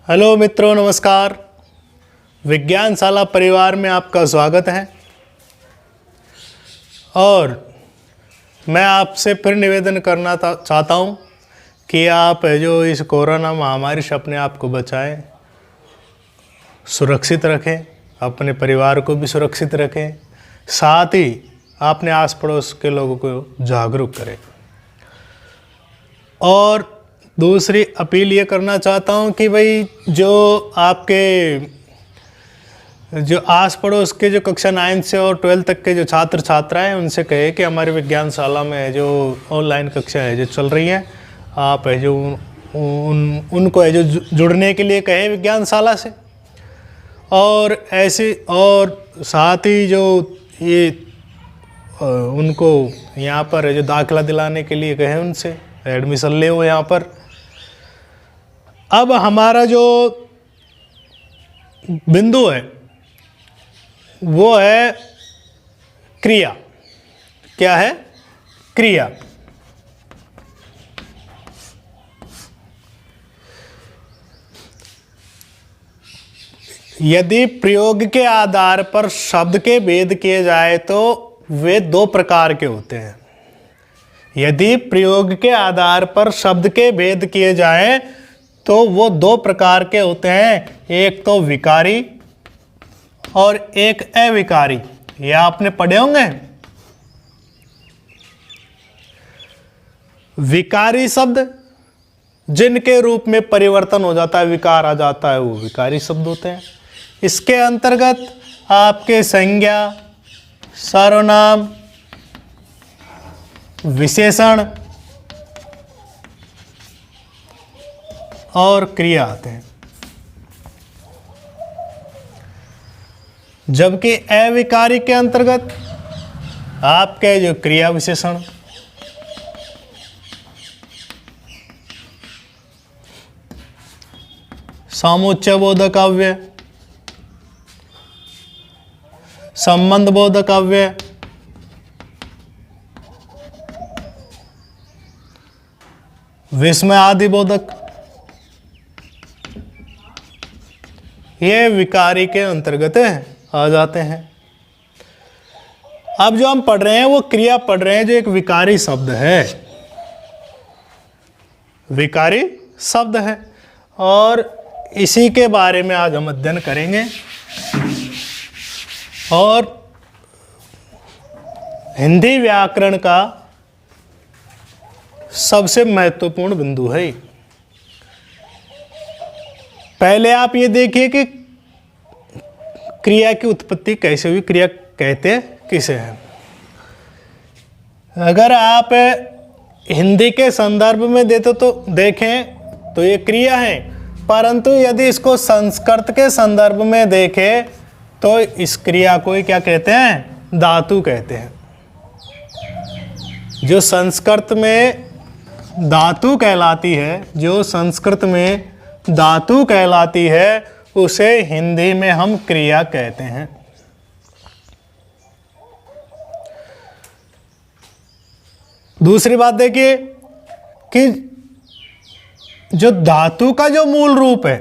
Hello मित्रों, नमस्कार। विज्ञानशाला परिवार में आपका स्वागत है। और मैं आपसे फिर निवेदन करना चाहता हूँ कि आप जो इस कोरोना महामारी से अपने आप को बचाएं, सुरक्षित रखें, अपने परिवार को भी सुरक्षित रखें, साथ ही अपने आस पड़ोस के लोगों को जागरूक करें। और दूसरी अपील ये करना चाहता हूँ कि भाई जो आपके जो आस पड़ोस के जो कक्षा 9 से और 12 तक के जो छात्र छात्राएं हैं उनसे कहे कि हमारी विज्ञानशाला में जो ऑनलाइन कक्षा है जो चल रही है, आप है जो उनको है जो जुड़ने के लिए कहे विज्ञानशाला से। और ऐसे और साथ ही जो ये उनको यहाँ पर है जो दाखिला दिलाने के लिए कहे उनसे एडमिशन ले हो यहाँ पर। अब हमारा जो बिंदु है वो है क्रिया। क्या है? क्रिया। यदि प्रयोग के आधार पर शब्द के भेद किए जाए तो वे दो प्रकार के होते हैं। यदि प्रयोग के आधार पर शब्द के भेद किए जाएं तो वो दो प्रकार के होते हैं, एक तो विकारी और एक अविकारी। ये आपने पढ़े होंगे। विकारी शब्द जिनके रूप में परिवर्तन हो जाता है, विकार आ जाता है, वो विकारी शब्द होते हैं। इसके अंतर्गत आपके संज्ञा, सर्वनाम, विशेषण और क्रिया आते हैं। जबकि अविकारी के अंतर्गत आपके जो क्रिया विशेषण, सामुच्चय बोधक अव्यय, संबंध बोधक अव्यय, विस्मय आदि बोधक, ये विकारी के अंतर्गत आ जाते हैं। अब जो हम पढ़ रहे हैं वो क्रिया पढ़ रहे हैं जो एक विकारी शब्द है, विकारी शब्द है। और इसी के बारे में आज हम अध्ययन करेंगे। और हिंदी व्याकरण का सबसे महत्वपूर्ण बिंदु है। पहले आप ये देखिए कि क्रिया की उत्पत्ति कैसे हुई, क्रिया कहते किसे हैं। अगर आप हिंदी के संदर्भ में देखें तो ये क्रिया है, परंतु यदि इसको संस्कृत के संदर्भ में देखें तो इस क्रिया को क्या कहते हैं? धातु कहते हैं। जो संस्कृत में धातु कहलाती है, जो संस्कृत में धातु कहलाती है, उसे हिंदी में हम क्रिया कहते हैं। दूसरी बात देखिए कि जो धातु का जो मूल रूप है,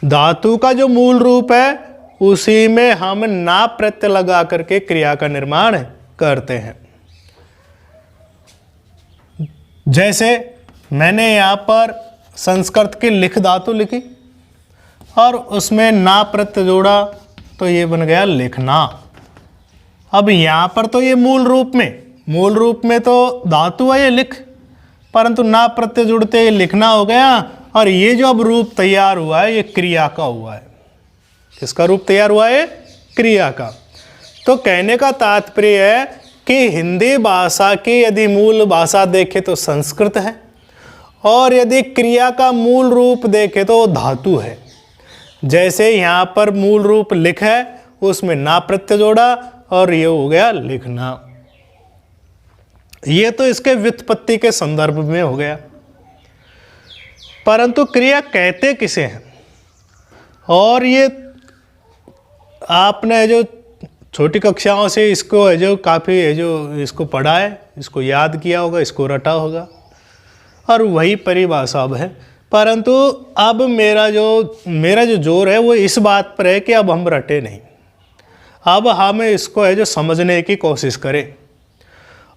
धातु का जो मूल रूप है उसी में हम ना प्रत्यय लगा करके क्रिया का निर्माण करते हैं। जैसे मैंने यहाँ पर संस्कृत की लिख धातु लिखी और उसमें ना प्रत्यय जोड़ा तो ये बन गया लिखना। अब यहाँ पर तो ये मूल रूप में तो धातु है ये लिख, परंतु ना प्रत्यय जुड़ते ये लिखना हो गया। और ये जो अब रूप तैयार हुआ है ये क्रिया का हुआ है। किसका रूप तैयार हुआ है? क्रिया का। तो कहने का तात्पर्य है कि हिंदी भाषा की यदि मूल भाषा देखे तो संस्कृत है, और यदि क्रिया का मूल रूप देखे तो धातु है। जैसे यहाँ पर मूल रूप लिख है, उसमें ना प्रत्यय जोड़ा और ये हो गया लिखना। ये तो इसके व्युत्पत्ति के संदर्भ में हो गया। परंतु क्रिया कहते किसे हैं? और ये आपने जो छोटी कक्षाओं से इसको है जो काफ़ी है जो इसको पढ़ा है, इसको याद किया होगा, इसको रटा होगा, और वही परिभाषा अब है। परंतु अब मेरा जो जोर है वो इस बात पर है कि अब हम रटे नहीं, अब हम इसको है जो समझने की कोशिश करें।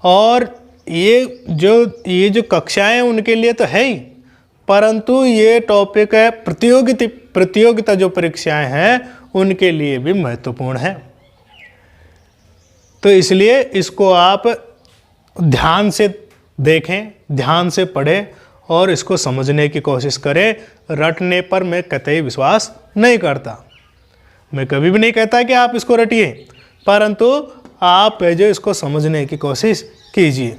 और ये जो कक्षाएं हैं उनके लिए तो है ही, परंतु ये टॉपिक है प्रतियोगिता जो परीक्षाएं हैं उनके लिए भी महत्वपूर्ण है। तो इसलिए इसको आप ध्यान से देखें, ध्यान से पढ़ें और इसको समझने की कोशिश करें। रटने पर मैं कतई विश्वास नहीं करता, मैं कभी भी नहीं कहता कि आप इसको रटिए, परंतु आप है जो इसको समझने की कोशिश कीजिए।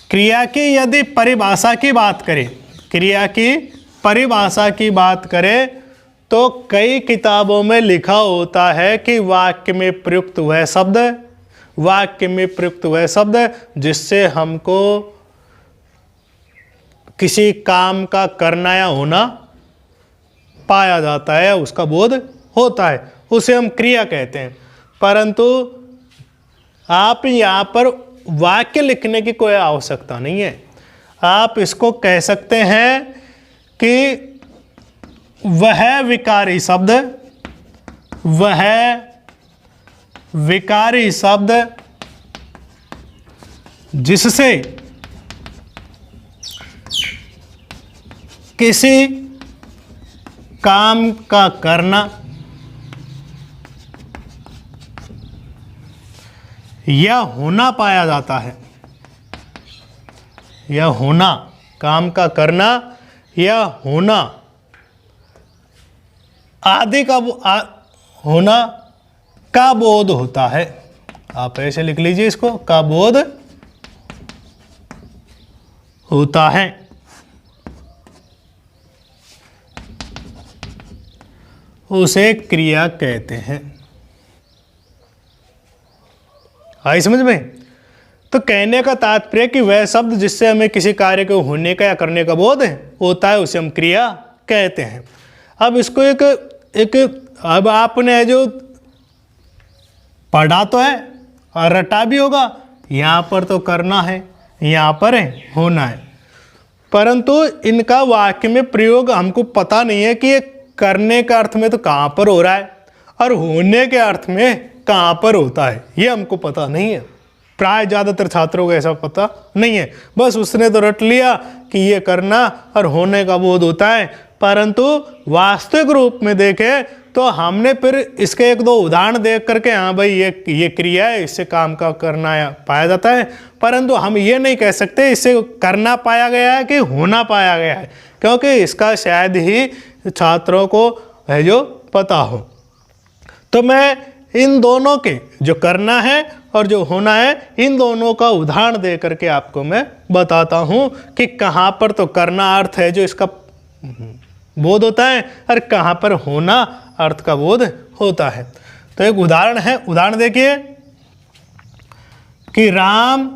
क्रिया की यदि परिभाषा की बात करें, क्रिया की परिभाषा की बात करें तो कई किताबों में लिखा होता है कि वाक्य में प्रयुक्त वह शब्द जिससे हमको किसी काम का करना या होना पाया जाता है, उसका बोध होता है, उसे हम क्रिया कहते हैं। परंतु आप यहाँ पर वाक्य लिखने की कोई आवश्यकता नहीं है। आप इसको कह सकते हैं कि वह विकारी शब्द जिससे किसी काम का करना या होना पाया जाता है, या होना, काम का करना या होना आदि का होना का बोध होता है। आप ऐसे लिख लीजिए इसको, का बोध होता है, उसे क्रिया कहते हैं। आई समझ में? तो कहने का तात्पर्य कि वह शब्द जिससे हमें किसी कार्य को होने का या करने का बोध होता है उसे हम क्रिया कहते हैं। अब इसको अब आपने जो पढ़ा तो है और रटा भी होगा, यहाँ पर तो करना है, यहाँ पर है होना है, परंतु इनका वाक्य में प्रयोग हमको पता नहीं है कि ये करने का अर्थ में तो कहाँ पर हो रहा है और होने के अर्थ में कहाँ पर होता है, ये हमको पता नहीं है। प्राय ज़्यादातर छात्रों को ऐसा पता नहीं है, बस उसने तो रट लिया कि ये करना और होने का बोध होता है, परंतु वास्तविक रूप में देखें तो हमने फिर इसके एक दो उदाहरण देख करके हाँ भाई ये क्रिया है, इससे काम का करना पाया जाता है, परंतु हम ये नहीं कह सकते इससे करना पाया गया है कि होना पाया गया है, क्योंकि इसका शायद ही छात्रों को है जो पता हो। तो मैं इन दोनों के जो करना है और जो होना है, इन दोनों का उदाहरण दे करके आपको मैं बताता हूँ कि कहाँ पर तो करना अर्थ है जो इसका बोध होता है और कहाँ पर होना अर्थ का बोध होता है। तो एक उदाहरण है, उदाहरण देखिए कि राम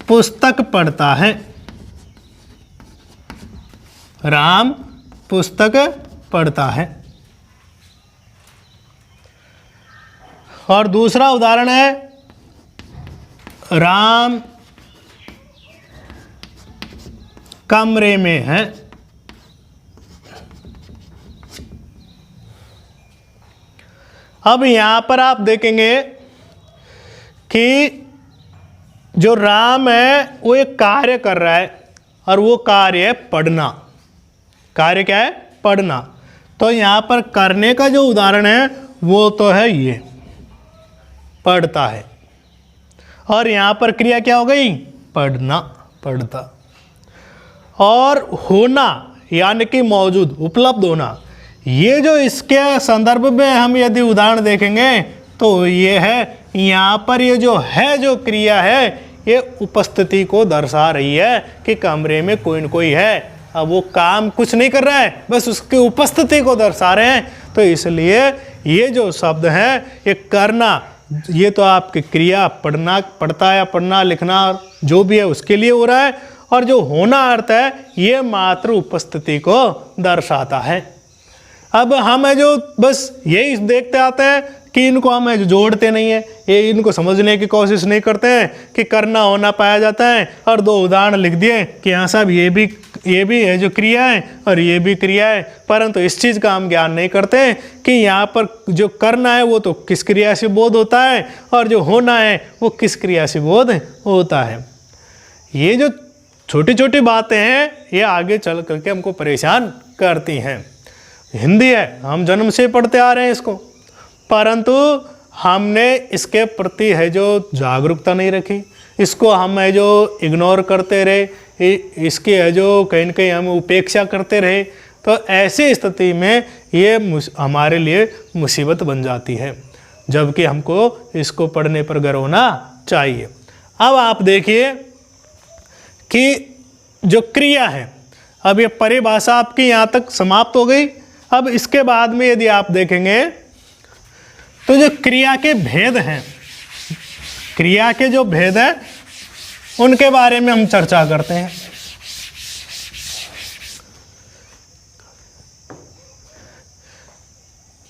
पुस्तक पढ़ता है, राम पुस्तक पढ़ता है। और दूसरा उदाहरण है राम कमरे में है। अब यहां पर आप देखेंगे कि जो राम है वो एक कार्य कर रहा है और वो कार्य है पढ़ना। कार्य क्या है? पढ़ना। तो यहां पर करने का जो उदाहरण है वो तो है ये पढ़ता है, और यहां पर क्रिया क्या हो गई? पढ़ना, पढ़ता। और होना यानी कि मौजूद, उपलब्ध होना, ये जो इसके संदर्भ में हम यदि उदाहरण देखेंगे तो ये है, यहाँ पर ये जो है जो क्रिया है ये उपस्थिति को दर्शा रही है कि कमरे में कोई न कोई है। अब वो काम कुछ नहीं कर रहा है, बस उसकी उपस्थिति को दर्शा रहे हैं। तो इसलिए ये जो शब्द हैं ये करना, ये तो आपकी क्रिया पढ़ना, पढ़ता या पढ़ना लिखना जो भी है उसके लिए हो रहा है, और जो होना अर्थ है ये मात्र उपस्थिति को दर्शाता है। अब हम है जो बस यही देखते आते हैं कि इनको हम जोड़ते नहीं है, ये इनको समझने की कोशिश नहीं करते हैं कि करना होना पाया जाता है, और दो उदाहरण लिख दिए कि हाँ साहब ये भी है जो क्रिया है और ये भी क्रिया है, परंतु इस चीज़ का हम ज्ञान नहीं करते कि यहाँ पर जो करना है वो तो किस क्रिया से बोध होता है और जो होना है वो किस क्रिया से बोध होता है। ये जो छोटी छोटी बातें हैं ये आगे चल करके हमको परेशान करती हैं। हिंदी है, हम जन्म से पढ़ते आ रहे हैं इसको, परंतु हमने इसके प्रति है जो जागरूकता नहीं रखी, इसको हम है जो इग्नोर करते रहे, इसकी है जो कहीं न कहीं हम उपेक्षा करते रहे, तो ऐसी स्थिति में ये हमारे लिए मुसीबत बन जाती है, जबकि हमको इसको पढ़ने पर गर्व होना चाहिए। अब आप देखिए कि जो क्रिया है, अब ये परिभाषा आपकी यहाँ तक समाप्त हो गई। अब इसके बाद में यदि आप देखेंगे तो जो क्रिया के भेद हैं, क्रिया के जो भेद हैं उनके बारे में हम चर्चा करते हैं।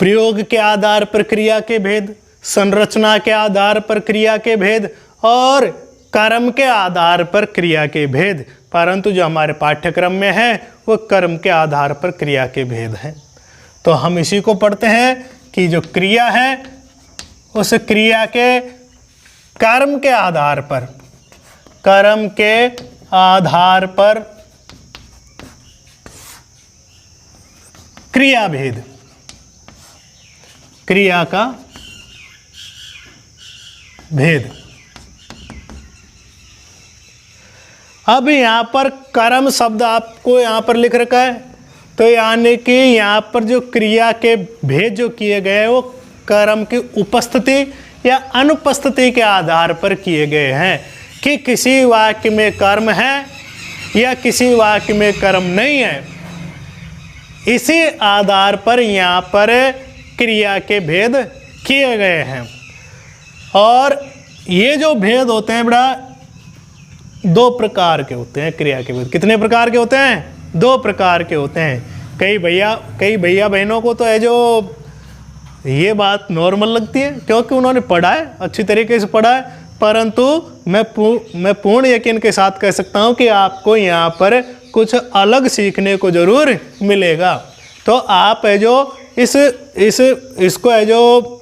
प्रयोग के आधार पर क्रिया के भेद, संरचना के आधार पर क्रिया के भेद और कर्म के आधार पर क्रिया के भेद, परंतु जो हमारे पाठ्यक्रम में है वो कर्म के आधार पर क्रिया के भेद हैं। तो हम इसी को पढ़ते हैं कि जो क्रिया है उस क्रिया के कर्म के आधार पर, कर्म के आधार पर क्रिया भेद, क्रिया का भेद। अब यहाँ पर कर्म शब्द आपको यहाँ पर लिख रखा है, तो यानी कि यहाँ पर जो क्रिया के भेद जो किए गए वो कर्म की उपस्थिति या अनुपस्थिति के आधार पर किए गए हैं, कि किसी वाक्य में कर्म है या किसी वाक्य में कर्म नहीं है। इसी आधार पर यहाँ पर क्रिया के भेद किए गए हैं। और ये जो भेद होते हैं बड़ा दो प्रकार के होते हैं। क्रिया के भेद कितने प्रकार के होते हैं? दो प्रकार के होते हैं। कई भैया बहनों को तो है जो ये बात नॉर्मल लगती है क्योंकि उन्होंने पढ़ा है, अच्छी तरीके से पढ़ा है, परंतु मैं पूर्ण यकीन के साथ कह सकता हूँ कि आपको यहाँ पर कुछ अलग सीखने को ज़रूर मिलेगा। तो आप है जो इसको है जो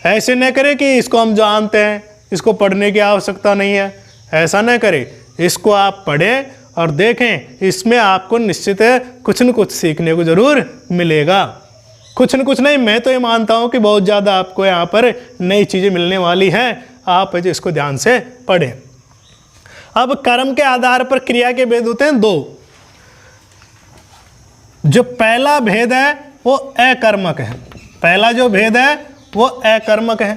ऐसे न करें कि इसको हम जानते हैं, इसको पढ़ने की आवश्यकता नहीं है, ऐसा न करें। इसको आप पढ़ें और देखें, इसमें आपको निश्चित है कुछ न कुछ सीखने को ज़रूर मिलेगा। कुछ न कुछ नहीं, मैं तो ये मानता हूँ कि बहुत ज़्यादा आपको यहाँ पर नई चीज़ें मिलने वाली हैं। आप है जो इसको ध्यान से पढ़ें। अब कर्म के आधार पर क्रिया के भेद होते हैं दो। जो पहला भेद है वो अकर्मक है। पहला जो भेद है वो अकर्मक है,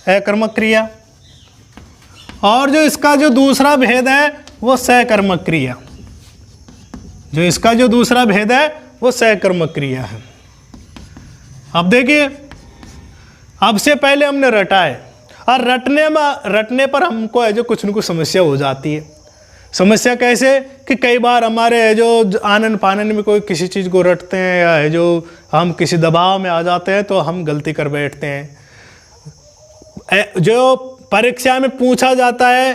अकर्मक क्रिया। और जो इसका जो दूसरा भेद है वो सकर्मक क्रिया। जो इसका जो दूसरा भेद है वो सकर्मक क्रिया है। अब देखिए, अब से पहले हमने रटा है और रटने पर हमको है जो कुछ न कुछ समस्या हो जाती है। समस्या कैसे कि कई बार हमारे है जो आनन फानन में कोई किसी चीज़ को रटते हैं या है जो हम किसी दबाव में आ जाते हैं तो हम गलती कर बैठते हैं। जो परीक्षा में पूछा जाता है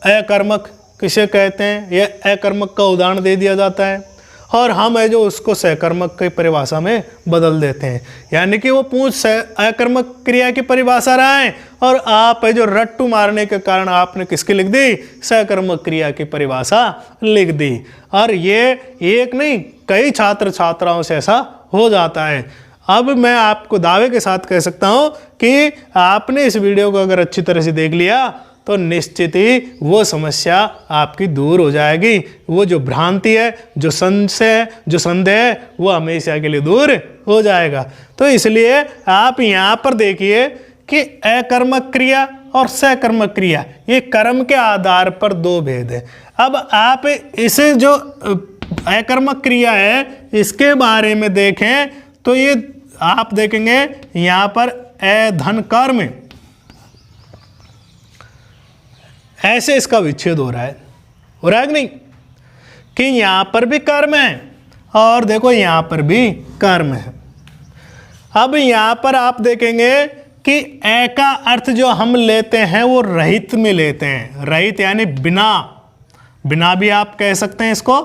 अकर्मक किसे कहते हैं, यह अकर्मक का उदाहरण दे दिया जाता है और हम है जो उसको सहकर्मक की परिभाषा में बदल देते हैं। यानी कि वो पूछ अकर्मक क्रिया की परिभाषा रहा है और आप है जो रट्टू मारने के कारण आपने किसकी लिख दी? सहकर्मक क्रिया की परिभाषा लिख दी। और ये एक नहीं, कई छात्र छात्राओं से ऐसा हो जाता है। अब मैं आपको दावे के साथ कह सकता हूँ कि आपने इस वीडियो को अगर अच्छी तरह से देख लिया तो निश्चित ही वो समस्या आपकी दूर हो जाएगी। वो जो भ्रांति है, जो संशय, जो संदेह है, वो हमेशा के लिए दूर हो जाएगा। तो इसलिए आप यहाँ पर देखिए कि अकर्मक क्रिया और सकर्मक क्रिया, ये कर्म के आधार पर दो भेद है। अब आप इसे जो अकर्मक क्रिया है इसके बारे में देखें तो ये आप देखेंगे यहाँ पर धन कर्म, ऐसे इसका विच्छेद हो रहा है कि नहीं, कि यहाँ पर भी कर्म है और देखो यहाँ पर भी कर्म है। अब यहाँ पर आप देखेंगे कि ए का अर्थ जो हम लेते हैं वो रहित में लेते हैं। रहित यानी बिना, बिना भी आप कह सकते हैं इसको,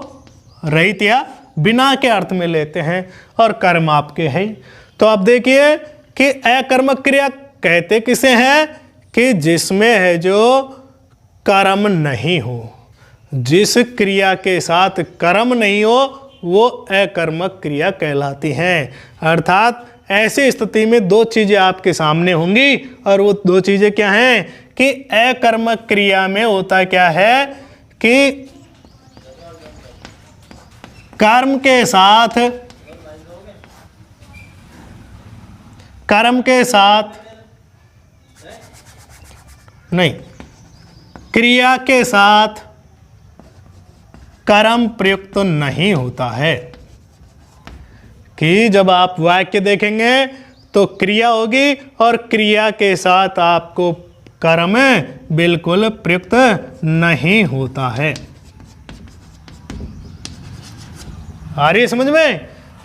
रहित या बिना के अर्थ में लेते हैं, और कर्म आपके है। तो आप देखिए कि अकर्मक क्रिया कहते किसे हैं कि जिसमें है जो कर्म नहीं हो। जिस क्रिया के साथ कर्म नहीं हो वो अकर्मक क्रिया कहलाती है। अर्थात ऐसी स्थिति में दो चीज़ें आपके सामने होंगी, और वो दो चीज़ें क्या हैं कि अकर्मक क्रिया में होता क्या है कि कर्म के साथ नहीं, क्रिया के साथ कर्म प्रयुक्त नहीं होता है। कि जब आप वाक्य देखेंगे तो क्रिया होगी और क्रिया के साथ आपको कर्म बिल्कुल प्रयुक्त नहीं होता है। आ रही है समझ में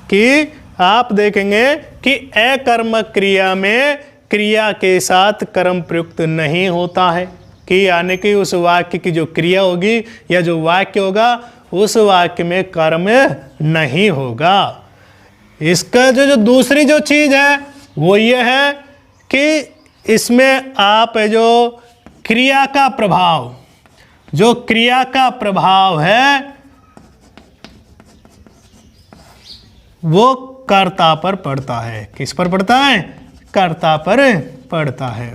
कि आप देखेंगे कि अकर्मक क्रिया में क्रिया के साथ कर्म प्रयुक्त नहीं होता है, कि यानी कि उस वाक्य की जो क्रिया होगी या जो वाक्य होगा उस वाक्य में कर्म नहीं होगा। इसका जो दूसरी जो चीज़ है वो ये है कि इसमें आप जो क्रिया का प्रभाव, जो क्रिया का प्रभाव है वो कर्ता पर पड़ता है। किस पर पड़ता है? कर्ता पर पड़ता है।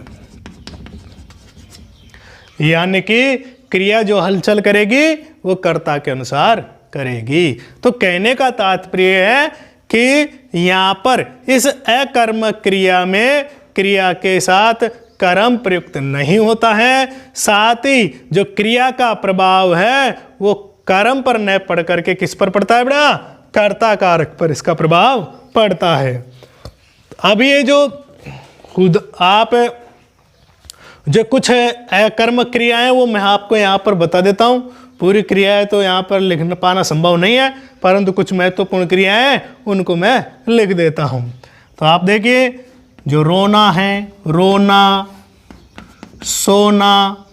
यानी कि क्रिया जो हलचल करेगी वो कर्ता के अनुसार करेगी। तो कहने का तात्पर्य है कि यहाँ पर इस अकर्मक क्रिया में क्रिया के साथ कर्म प्रयुक्त नहीं होता है, साथ ही जो क्रिया का प्रभाव है वो कर्म पर न पड़ करके किस पर पड़ता है बेटा? कर्ता कारक पर इसका प्रभाव पड़ता है। अब ये जो खुद आप जो कुछ अकर्मक क्रियाएं वो मैं आपको यहाँ पर बता देता हूँ। पूरी क्रियाएं तो यहाँ पर लिख पाना संभव नहीं है, परंतु कुछ महत्वपूर्ण क्रियाएं उनको मैं लिख देता हूँ। तो आप देखिए, जो रोना है, रोना, सोना,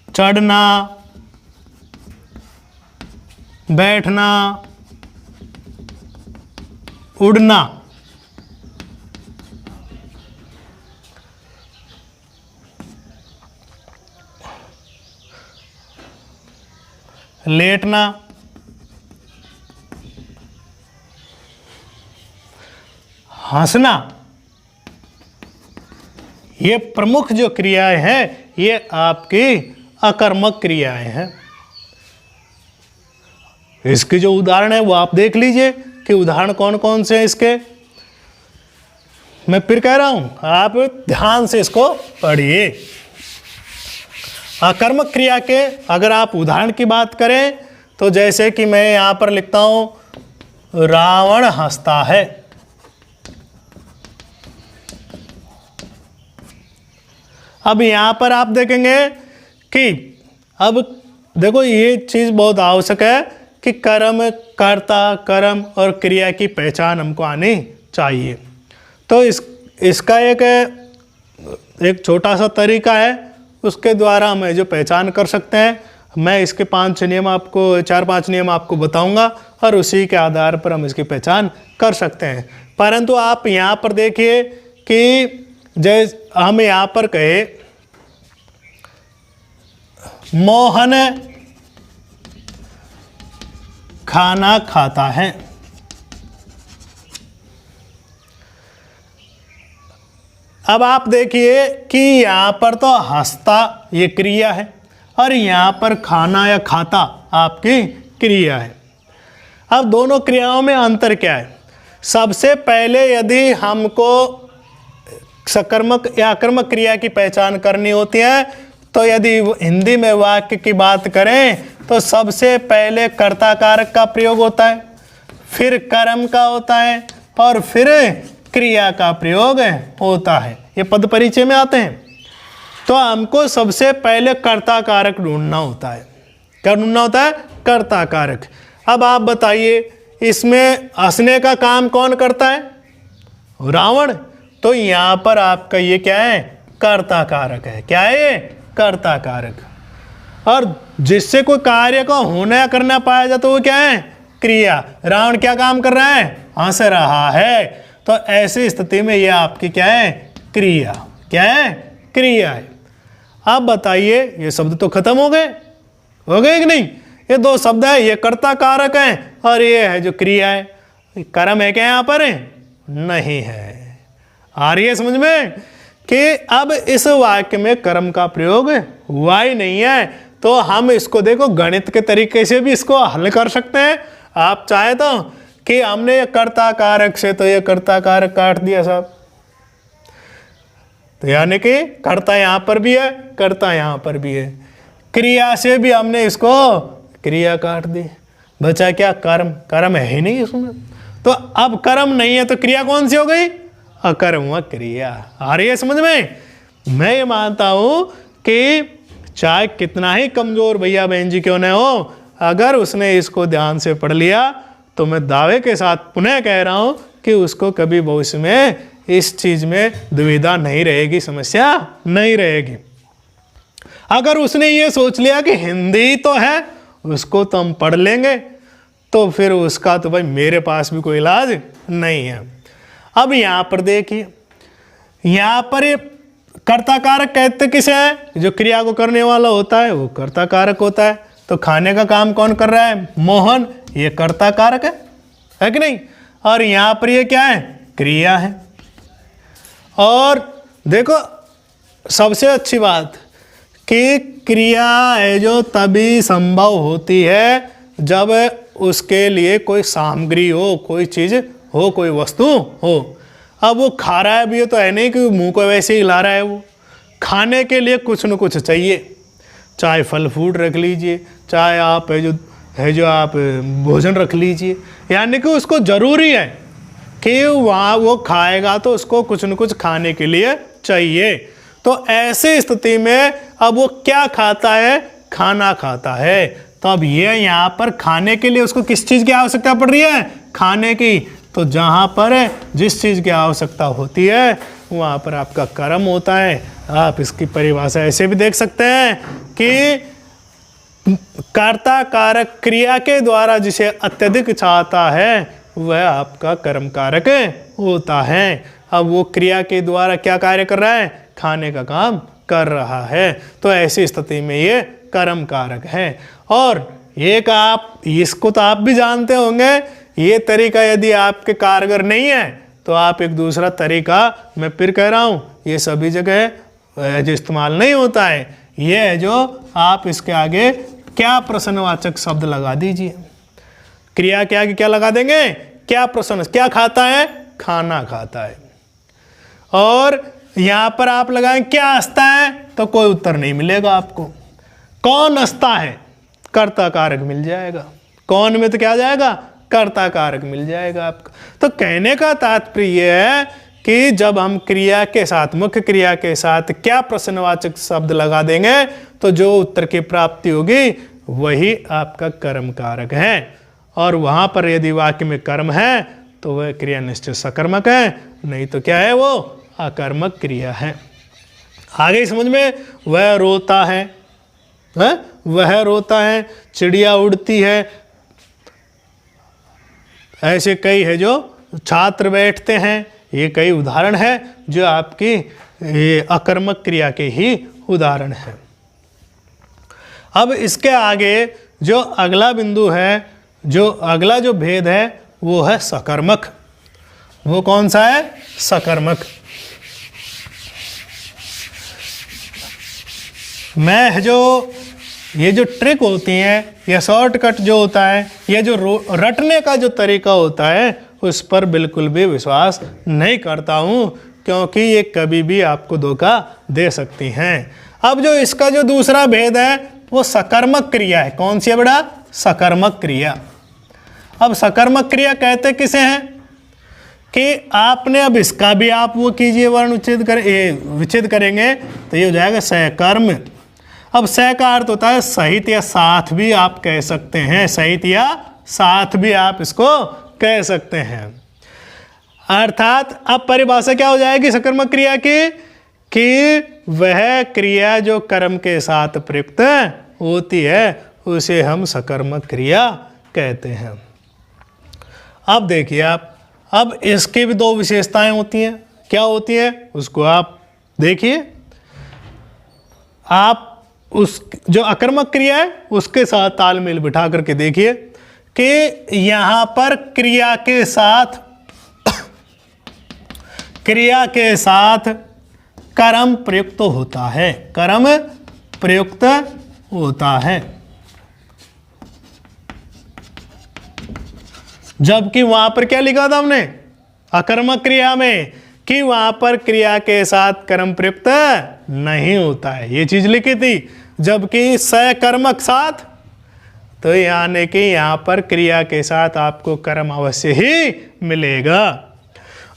चढ़ना, बैठना, उड़ना, लेटना, हंसना, ये प्रमुख जो क्रियाएं हैं ये आपकी अकर्मक क्रियाएं हैं। इसके जो उदाहरण है वो आप देख लीजिए कि उदाहरण कौन कौन से हैं इसके। मैं फिर कह रहा हूं, आप ध्यान से इसको पढ़िए। अकर्मक क्रिया के अगर आप उदाहरण की बात करें तो जैसे कि मैं यहां पर लिखता हूं, रावण हंसता है। अब यहां पर आप देखेंगे कि अब देखो ये चीज़ बहुत आवश्यक है कि कर्म, कर्ता, कर्म और क्रिया की पहचान हमको आनी चाहिए। तो इसका एक छोटा सा तरीका है, उसके द्वारा हम जो पहचान कर सकते हैं। मैं इसके 4-5 नियम आपको बताऊंगा और उसी के आधार पर हम इसकी पहचान कर सकते हैं। परंतु आप यहाँ पर देखिए कि जैसे हम यहाँ पर कहे मोहन खाना खाता है। अब आप देखिए कि यहाँ पर तो हंसता ये क्रिया है और यहाँ पर खाना या खाता आपकी क्रिया है। अब दोनों क्रियाओं में अंतर क्या है? सबसे पहले यदि हमको सकर्मक या अकर्मक क्रिया की पहचान करनी होती है तो यदि हिंदी में वाक्य की बात करें तो सबसे पहले कर्ता कारक का प्रयोग होता है, फिर कर्म का होता है और फिर क्रिया का प्रयोग होता है। ये पद परिचय में आते हैं। तो हमको सबसे पहले कर्ता कारक ढूंढना होता है। क्या ढूंढना होता है? कर्ता कारक। अब आप बताइए इसमें हंसने का काम कौन करता है? रावण। तो यहां पर आपका ये क्या है? कर्ता कारक है। क्या है ये? कर्ता कारक। और जिससे कोई कार्य को होना या करना पाया जाता तो वो क्या है? क्रिया। रावण क्या काम कर रहा है? हंस रहा है। तो ऐसी स्थिति में ये आपकी क्या है? क्रिया। क्या है? क्रिया है। अब बताइए, ये शब्द तो खत्म हो गए कि नहीं? ये दो शब्द है, ये कर्ता कारक है और ये है जो क्रिया है। कर्म है क्या यहाँ पर? नहीं है। आ रही है समझ में कि अब इस वाक्य में कर्म का प्रयोग हुआ ही नहीं है। तो हम इसको देखो गणित के तरीके से भी इसको हल कर सकते हैं। आप चाहे तो कि हमने ये कर्ता कारक से तो ये कर्ता कारक काट दिया साहब, तो यानी कि कर्ता यहां पर भी है, कर्ता यहां पर भी है। क्रिया से भी हमने इसको क्रिया काट दी, बचा क्या? कर्म। कर्म है ही नहीं इसमें। तो अब कर्म नहीं है तो क्रिया कौन सी हो गई? अकर्म हुआ क्रिया। आ रही है समझ में? मैं ये मानता हूं कि चाहे कितना ही कमजोर भैया बहन जी क्यों न हो, अगर उसने इसको ध्यान से पढ़ लिया तो मैं दावे के साथ पुनः कह रहा हूं कि उसको कभी भविष्य में इस चीज में दुविधा नहीं रहेगी, समस्या नहीं रहेगी। अगर उसने ये सोच लिया कि हिंदी तो है, उसको तो हम पढ़ लेंगे, तो फिर उसका तो भाई मेरे पास भी कोई इलाज नहीं है। अब यहां पर देखिए, यहां पर ये कर्ता कारक कहते किसे है? जो क्रिया को करने वाला होता है वो कर्ता कारक होता है। तो खाने का काम कौन कर रहा है? मोहन। ये कर्ता कारक है कि नहीं? और यहां पर ये क्या है? क्रिया है। और देखो सबसे अच्छी बात कि क्रिया है जो तभी संभव होती है जब उसके लिए कोई सामग्री हो, कोई चीज हो, कोई वस्तु हो। अब वो खा रहा है भी, तो है नहीं कि मुंह को वैसे ही हिला रहा है। वो खाने के लिए कुछ न कुछ चाहिए, चाहे फल फूड रख लीजिए, चाहे आप है जो आप भोजन रख लीजिए, यानी कि उसको जरूरी है कि वहाँ वो खाएगा तो उसको कुछ न कुछ खाने के लिए चाहिए। तो ऐसी स्थिति में अब वो क्या खाता है? खाना खाता है। तो अब ये यहाँ पर खाने के लिए उसको किस चीज़ की आवश्यकता पड़ रही है? खाने की। तो जहाँ पर जिस चीज़ की आवश्यकता होती है वहाँ पर आपका कर्म होता है। आप इसकी परिभाषा ऐसे भी देख सकते हैं कि कर्ता कारक क्रिया के द्वारा जिसे अत्यधिक चाहता है वह आपका कर्म कारक होता है। अब वो क्रिया के द्वारा क्या कार्य कर रहा है? खाने का काम कर रहा है। तो ऐसी स्थिति में ये कर्म कारक है। और एक आप इसको तो आप भी जानते होंगे, ये तरीका यदि आपके कारगर नहीं है तो आप एक दूसरा तरीका, मैं फिर कह रहा हूँ, ये सभी जगह जो इस्तेमाल नहीं होता है, ये है जो आप इसके आगे क्या प्रश्नवाचक शब्द लगा दीजिए। क्रिया के आगे क्या लगा देंगे? क्या प्रश्न। क्या खाता है? खाना खाता है। और यहां पर आप लगाएं क्या हंसता है, तो कोई उत्तर नहीं मिलेगा आपको। कौन हंसता है? कर्ता कारक मिल जाएगा। कौन में तो क्या जाएगा? कर्ता कारक मिल जाएगा आपका। तो कहने का तात्पर्य यह है कि जब हम क्रिया के साथ, मुख्य क्रिया के साथ क्या प्रश्नवाचक शब्द लगा देंगे तो जो उत्तर की प्राप्ति होगी वही आपका कर्म कारक है। और वहां पर यदि वाक्य में कर्म है तो वह क्रिया निश्चित सकर्मक है, नहीं तो क्या है? वो अकर्मक क्रिया है। आगे समझ में? वह रोता है, वह रोता है, चिड़िया उड़ती है, ऐसे कई है जो छात्र बैठते हैं, ये कई उदाहरण है जो आपकी अकर्मक क्रिया के ही उदाहरण है। अब इसके आगे जो अगला बिंदु है, जो अगला जो भेद है वो है सकर्मक। वो कौन सा है? सकर्मक। मैं जो ये जो ट्रिक होती है, ये शॉर्टकट जो होता है, ये जो रटने का जो तरीका होता है, उस पर बिल्कुल भी विश्वास नहीं करता हूँ, क्योंकि ये कभी भी आपको धोखा दे सकती हैं। अब जो इसका जो दूसरा भेद है वो सकर्मक क्रिया है। कौन सी है बेटा? सकर्मक क्रिया। अब सकर्मक क्रिया कहते किसे हैं कि आपने, अब इसका भी आप वो कीजिए वर्ण विच्छेद करेंगे तो ये हो जाएगा सहकर्म। अब सह का अर्थ होता है सहित या साथ भी आप कह सकते हैं, सहित या साथ भी आप इसको कह सकते हैं। अर्थात अब परिभाषा क्या हो जाएगी सकर्मक क्रिया की, कि वह क्रिया जो कर्म के साथ प्रयुक्त होती है उसे हम सकर्मक क्रिया कहते हैं। अब देखिए आप, अब इसकी भी दो विशेषताएं होती हैं। क्या होती है उसको आप देखिए। आप उस जो अकर्मक क्रिया है उसके साथ तालमेल बिठा करके देखिए कि यहां पर क्रिया के साथ कर्म प्रयुक्त होता है, कर्म प्रयुक्त होता है, जबकि वहां पर क्या लिखा था हमने अकर्मक क्रिया में, कि वहां पर क्रिया के साथ कर्म प्रयुक्त नहीं होता है, ये चीज लिखी थी। जबकि सकर्मक साथ, तो यानी कि यहां पर क्रिया के साथ आपको कर्म अवश्य ही मिलेगा।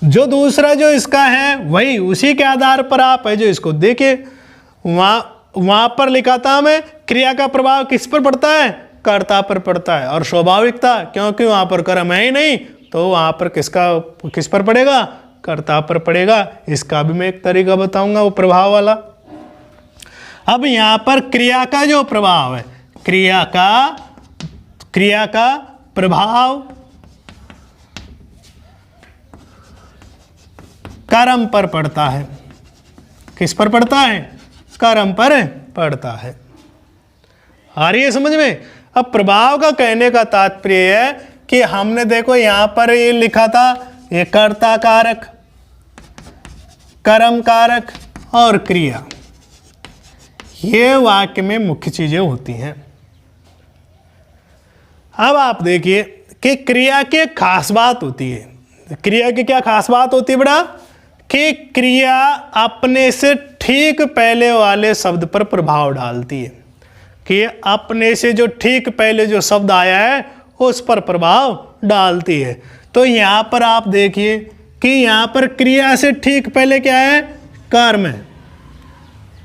जो दूसरा जो इसका है वही उसी के आधार पर आप है जो इसको देखिए, वहां पर लिखा था हमें क्रिया का प्रभाव किस पर पड़ता है, कर्ता पर पड़ता है, और स्वाभाविकता क्योंकि वहां पर कर्म है ही नहीं तो वहां पर किस पर पड़ेगा, कर्ता पर पड़ेगा। इसका भी मैं एक तरीका बताऊंगा वो प्रभाव वाला। अब यहां पर क्रिया का जो प्रभाव है, क्रिया का प्रभाव कर्म पर पड़ता है। किस पर पड़ता है, कर्म पर पड़ता है। आ रही है समझ में। अब प्रभाव का कहने का तात्पर्य है कि हमने देखो यहां पर ये लिखा था, ये कर्ता कारक, कर्म कारक और क्रिया, ये वाक्य में मुख्य चीजें होती हैं। अब आप देखिए कि क्रिया की एक खास बात होती है। क्रिया की क्या खास बात होती है बेटा, कि क्रिया अपने से ठीक पहले वाले शब्द पर प्रभाव डालती है, कि अपने से जो ठीक पहले जो शब्द आया है उस पर प्रभाव डालती है। तो यहाँ पर आप देखिए कि यहाँ पर क्रिया से ठीक पहले क्या है, कर्म है।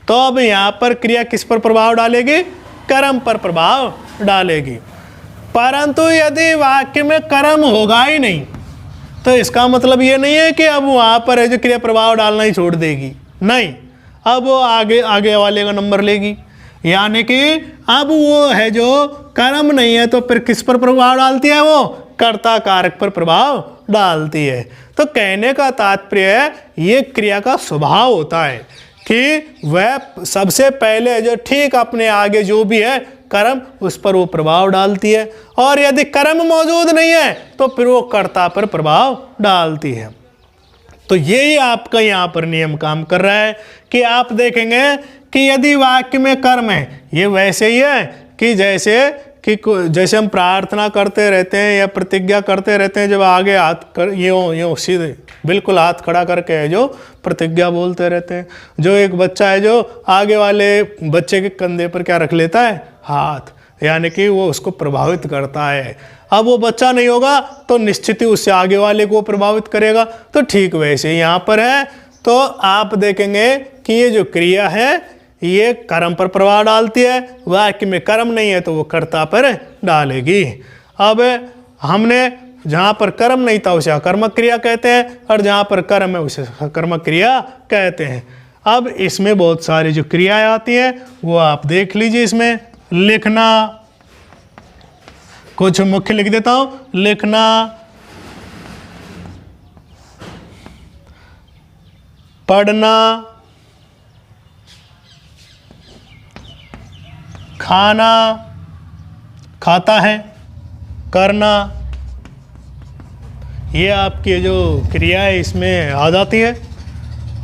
तो अब यहाँ पर क्रिया किस पर प्रभाव डालेगी, कर्म पर प्रभाव डालेगी। परंतु यदि वाक्य में कर्म होगा ही नहीं तो इसका मतलब ये नहीं है कि अब वहाँ पर है जो क्रिया प्रभाव डालना ही छोड़ देगी, नहीं, अब वो आगे वाले का नंबर लेगी। यानी कि अब वो है जो कर्म नहीं है तो फिर किस पर प्रभाव डालती है, वो कर्ता कारक पर प्रभाव डालती है। तो कहने का तात्पर्य है ये क्रिया का स्वभाव होता है कि वह सबसे पहले जो ठीक अपने आगे जो भी है कर्म, उस पर वो प्रभाव डालती है, और यदि कर्म मौजूद नहीं है तो फिर वो कर्ता पर प्रभाव डालती है। तो यही आपका यहाँ पर नियम काम कर रहा है कि आप देखेंगे कि यदि वाक्य में कर्म है, ये वैसे ही है कि जैसे हम प्रार्थना करते रहते हैं या प्रतिज्ञा करते रहते हैं, जब आगे हाथ कर यूँ सीधे बिल्कुल हाथ खड़ा करके है जो प्रतिज्ञा बोलते रहते हैं। जो एक बच्चा है जो आगे वाले बच्चे के कंधे पर क्या रख लेता है, हाथ, यानी कि वो उसको प्रभावित करता है। अब वो बच्चा नहीं होगा तो निश्चित ही उससे आगे वाले को प्रभावित करेगा। तो ठीक वैसे यहाँ पर है, तो आप देखेंगे कि ये जो क्रिया है ये कर्म पर प्रभाव डालती है, वाक्य में कर्म नहीं है तो वो कर्ता पर डालेगी। अब हमने जहाँ पर कर्म नहीं था उसे अकर्मक क्रिया कहते हैं, और जहाँ पर कर्म है उसे सकर्मक क्रिया कहते हैं। अब इसमें बहुत सारी जो क्रियाएं आती हैं वो आप देख लीजिए। इसमें लिखना, कुछ मुख्य लिख देता हूं, लिखना, पढ़ना, खाना, खाता है, करना, ये आपकी जो क्रिया है इसमें आ जाती है,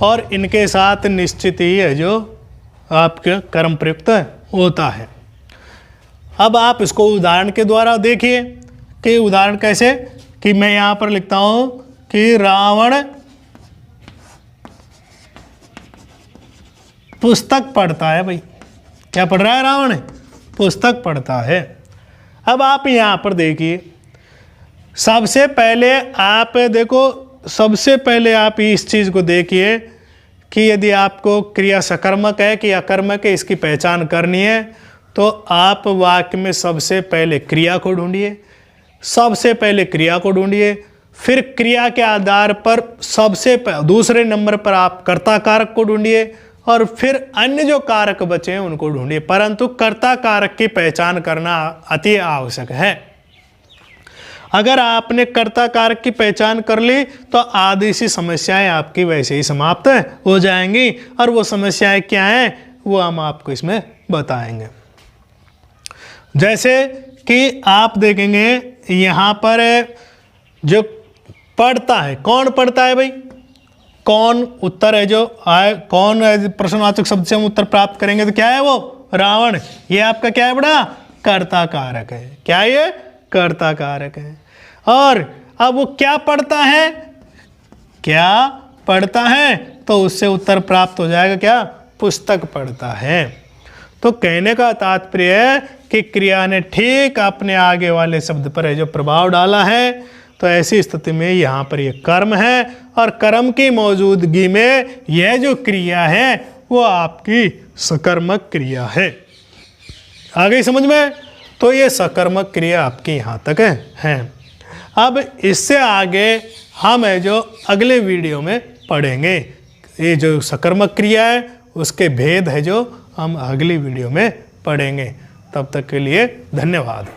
और इनके साथ निश्चित ही है जो आपके कर्म प्रयुक्त होता है। अब आप इसको उदाहरण के द्वारा देखिए कि उदाहरण कैसे, कि मैं यहाँ पर लिखता हूँ कि रावण पुस्तक पढ़ता है। भाई क्या पढ़ रहा है, रावण पुस्तक पढ़ता है। अब आप यहाँ पर देखिए, सबसे पहले आप देखो, सबसे पहले आप इस चीज़ को देखिए कि यदि आपको क्रिया सकर्मक है कि अकर्मक है इसकी पहचान करनी है तो आप वाक्य में सबसे पहले क्रिया को ढूंढिए। सबसे पहले क्रिया को ढूंढिए, फिर क्रिया के आधार पर दूसरे नंबर पर आप कर्ता कारक को ढूंढिए, और फिर अन्य जो कारक बचे हैं उनको ढूंढिए। परंतु कर्ता कारक की पहचान करना अति आवश्यक है। अगर आपने कर्ता कारक की पहचान कर ली तो आधी सी समस्याएं आपकी वैसे ही समाप्त हो जाएंगी, और वो समस्याएं क्या हैं वो हम आपको इसमें बताएंगे। जैसे कि आप देखेंगे यहाँ पर जो पढ़ता है, कौन पढ़ता है भाई, कौन उत्तर है जो आए, कौन प्रश्नवाचक शब्द से हम उत्तर प्राप्त करेंगे तो क्या है वो, रावण। ये आपका क्या है बड़ा, कर्ता कारक है। क्या ये, कर्ता कारक है। और अब वो क्या पढ़ता है, क्या पढ़ता है, तो उससे उत्तर प्राप्त हो जाएगा क्या, पुस्तक पढ़ता है। तो कहने का तात्पर्य है कि क्रिया ने ठीक अपने आगे वाले शब्द पर है जो प्रभाव डाला है, तो ऐसी स्थिति में यहाँ पर ये कर्म है, और कर्म की मौजूदगी में यह जो क्रिया है वो आपकी सकर्मक क्रिया है। आ गई समझ में। तो ये सकर्मक क्रिया आपकी यहाँ तक है। अब इससे आगे हम है जो अगले वीडियो में पढ़ेंगे, ये जो सकर्मक क्रिया है उसके भेद है जो हम अगली वीडियो में पढ़ेंगे। तब तक के लिए धन्यवाद।